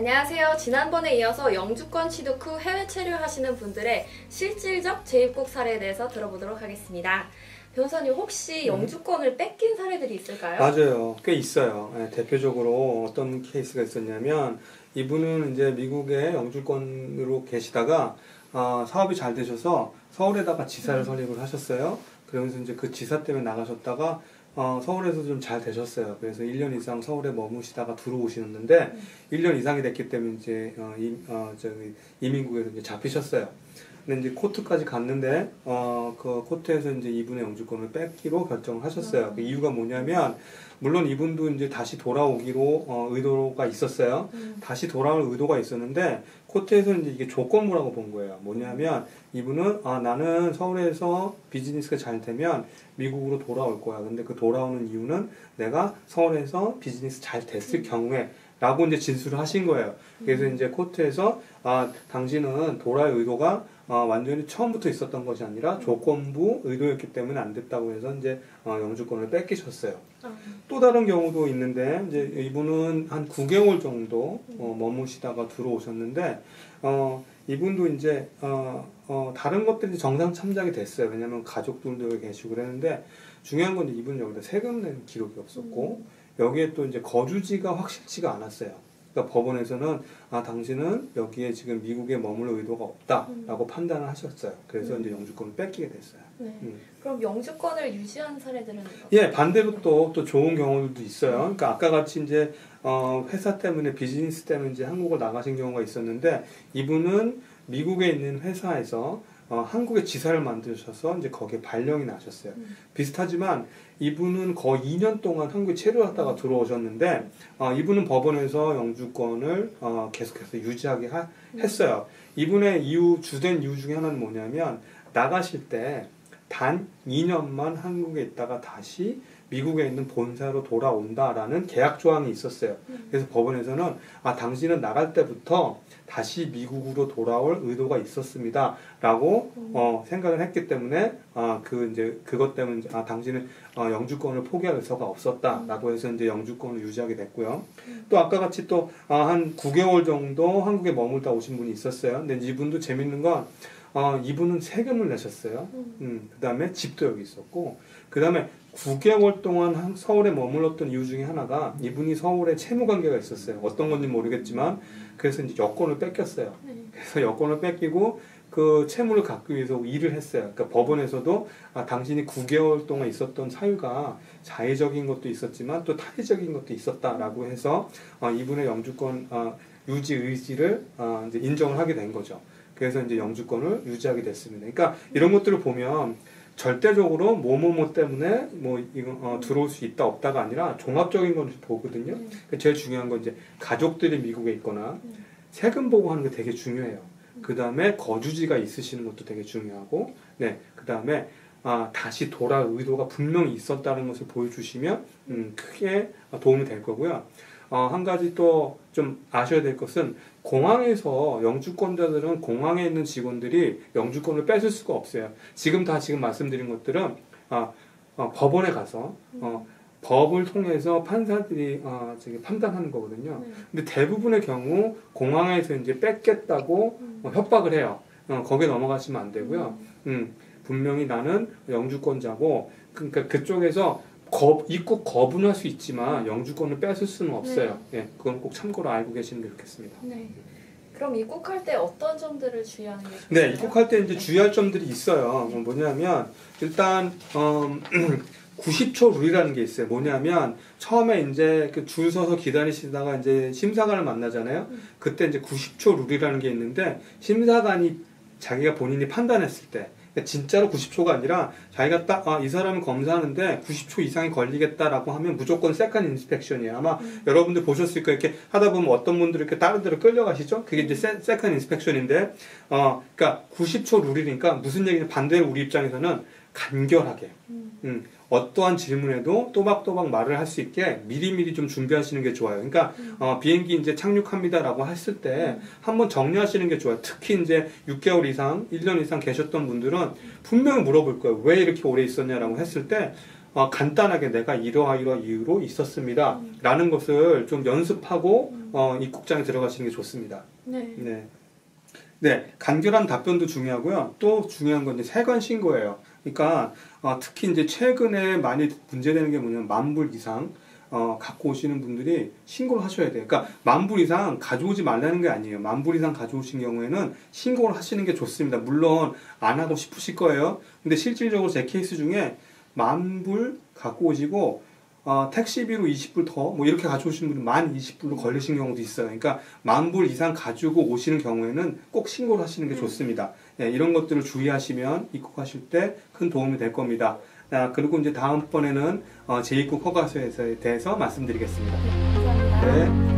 안녕하세요. 지난번에 이어서 영주권 취득 후 해외 체류하시는 분들의 실질적 재입국 사례에 대해서 들어보도록 하겠습니다. 변호사님, 혹시 영주권을 뺏긴 사례들이 있을까요? 맞아요. 꽤 있어요. 네, 대표적으로 어떤 케이스가 있었냐면 이분은 이제 미국에 영주권으로 계시다가 사업이 잘 되셔서 서울에다가 지사를 설립을 하셨어요. 그러면서 이제 그 지사 때문에 나가셨다가 서울에서 좀 잘 되셨어요. 그래서 1년 이상 서울에 머무시다가 들어오시는데 1년 이상이 됐기 때문에 이제 이민국에서 이제 잡히셨어요. 근데 이제 코트까지 갔는데 그 코트에서 이제 이분의 영주권을 뺏기로 결정을 하셨어요. 그 이유가 뭐냐면 물론 이분도 이제 다시 돌아오기로 의도가 있었어요. 다시 돌아올 의도가 있었는데 코트에서 이제 이게 조건부라고 본 거예요. 뭐냐면 이분은 나는 서울에서 비즈니스가 잘 되면 미국으로 돌아올 거야. 근데 그 돌아오는 이유는 내가 서울에서 비즈니스 잘 됐을 경우에 라고 이제 진술을 하신 거예요. 그래서 이제 코트에서 당신은 돌아올 의도가 완전히 처음부터 있었던 것이 아니라 조건부 의도였기 때문에 안 됐다고 해서 이제 영주권을 뺏기셨어요. 또 다른 경우도 있는데 이제 이분은 한 9개월 정도 머무시다가 들어오셨는데 이분도 이제 다른 것들이 정상 참작이 됐어요. 왜냐하면 가족들도 여기 계시고 그랬는데 중요한 건 이분은 여기다 세금 낸 기록이 없었고 여기에 또 이제 거주지가 확실치가 않았어요. 그러니까 법원에서는 당신은 여기에 지금 미국에 머물 의도가 없다라고 판단을 하셨어요. 그래서 이제 영주권을 뺏기게 됐어요. 네. 그럼 영주권을 유지한 사례들은? 예, 반대로 또 좋은 경우들도 있어요. 그러니까 아까 같이 이제 회사 때문에 비즈니스 때문에 이제 한국을 나가신 경우가 있었는데 이분은 미국에 있는 회사에서 한국에 지사를 만드셔서 이제 거기에 발령이 나셨어요. 비슷하지만 이분은 거의 2년 동안 한국에 체류하다가 들어오셨는데 이분은 법원에서 영주권을 계속해서 유지하게 했어요. 이분의 주된 이유 중에 하나는 뭐냐면 나가실 때 단 2년만 한국에 있다가 다시 미국에 있는 본사로 돌아온다라는 계약 조항이 있었어요. 그래서 법원에서는 당신은 나갈 때부터 다시 미국으로 돌아올 의도가 있었습니다라고 생각을 했기 때문에 그것 때문에 당신은 영주권을 포기할 의사가 없었다라고 해서 이제 영주권을 유지하게 됐고요. 또 아까 같이 또 한 9개월 정도 한국에 머물다 오신 분이 있었어요. 근데 이분도 재밌는 건 이분은 세금을 내셨어요. 그 다음에 집도 여기 있었고, 그 다음에 9개월 동안 서울에 머물렀던 이유 중에 하나가 이분이 서울에 채무 관계가 있었어요. 어떤 건지 모르겠지만, 그래서 이제 여권을 뺏겼어요. 그래서 여권을 뺏기고 그 채무를 갚기 위해서 일을 했어요. 그러니까 법원에서도 당신이 9개월 동안 있었던 사유가 자의적인 것도 있었지만 또 타의적인 것도 있었다라고 해서 이분의 영주권 유지 의지를 이제 인정을 하게 된 거죠. 그래서 이제 영주권을 유지하게 됐습니다. 그러니까 이런 것들을 보면 절대적으로 뭐뭐뭐 때문에 들어올 수 있다 없다가 아니라 종합적인 걸 보거든요. 그러니까 제일 중요한 건 이제 가족들이 미국에 있거나 세금 보고하는 게 되게 중요해요. 그 다음에 거주지가 있으시는 것도 되게 중요하고, 네, 그 다음에 다시 돌아올 의도가 분명히 있었다는 것을 보여주시면 크게 도움이 될 거고요. 한 가지 또 좀 아셔야 될 것은 공항에서 영주권자들은 공항에 있는 직원들이 영주권을 뺏을 수가 없어요. 지금 말씀드린 것들은 법원에 가서 법을 통해서 판사들이 판단하는 거거든요. 근데 대부분의 경우 공항에서 이제 뺏겠다고 협박을 해요. 거기에 넘어가시면 안 되고요. 분명히 나는 영주권자고, 그러니까 그쪽에서 입국 거부는 할 수 있지만 영주권을 뺏을 수는 없어요. 네, 그건 꼭 참고로 알고 계시는 게 좋겠습니다. 네. 그럼 입국할 때 어떤 점들을 주의하는 게 좋을까요? 네, 입국할 때 이제 주의할 점들이 있어요. 뭐냐면 일단 90초 룰이라는 게 있어요. 뭐냐면 처음에 이제 그 줄 서서 기다리시다가 이제 심사관을 만나잖아요. 그때 이제 90초 룰이라는 게 있는데 심사관이 자기가 본인이 판단했을 때 진짜로 90초가 아니라 자기가 딱 이 사람을 검사하는데 90초 이상이 걸리겠다라고 하면 무조건 세컨 인스펙션이에요. 아마 여러분들 보셨을 거예요. 이렇게 하다 보면 어떤 분들이 이렇게 다른 데로 끌려가시죠? 그게 이제 세컨 인스펙션인데 그러니까 90초 룰이니까 무슨 얘기냐, 반대로 우리 입장에서는 간결하게 어떠한 질문에도 또박또박 말을 할 수 있게 미리미리 좀 준비하시는 게 좋아요. 그러니까 비행기 이제 착륙합니다라고 했을 때 한번 정리하시는 게 좋아요. 특히 이제 6개월 이상, 1년 이상 계셨던 분들은 분명히 물어볼 거예요. 왜 이렇게 오래 있었냐라고 했을 때 간단하게 내가 이러한 이유로 있었습니다. 라는 것을 좀 연습하고 입국장에 들어가시는 게 좋습니다. 네. 네. 네, 간결한 답변도 중요하고요. 또 중요한 건 이제 세관 신고예요. 그러니까 특히 이제 최근에 많이 문제되는 게 뭐냐면 10,000불 이상 갖고 오시는 분들이 신고를 하셔야 돼요. 그러니까 10,000불 이상 가져오지 말라는 게 아니에요. 10,000불 이상 가져오신 경우에는 신고를 하시는 게 좋습니다. 물론 안 하고 싶으실 거예요. 근데 실질적으로 제 케이스 중에 10,000불 갖고 오시고 택시비로 20불 더 뭐 이렇게 가져오신 분은 20불로 걸리신 경우도 있어요. 그러니까 10,000불 이상 가지고 오시는 경우에는 꼭 신고를 하시는 게 좋습니다. 예, 이런 것들을 주의하시면 입국하실 때 큰 도움이 될 겁니다. 그리고 이제 다음번에는 재입국 허가서에 대해서 말씀드리겠습니다. 감사합니다. 네.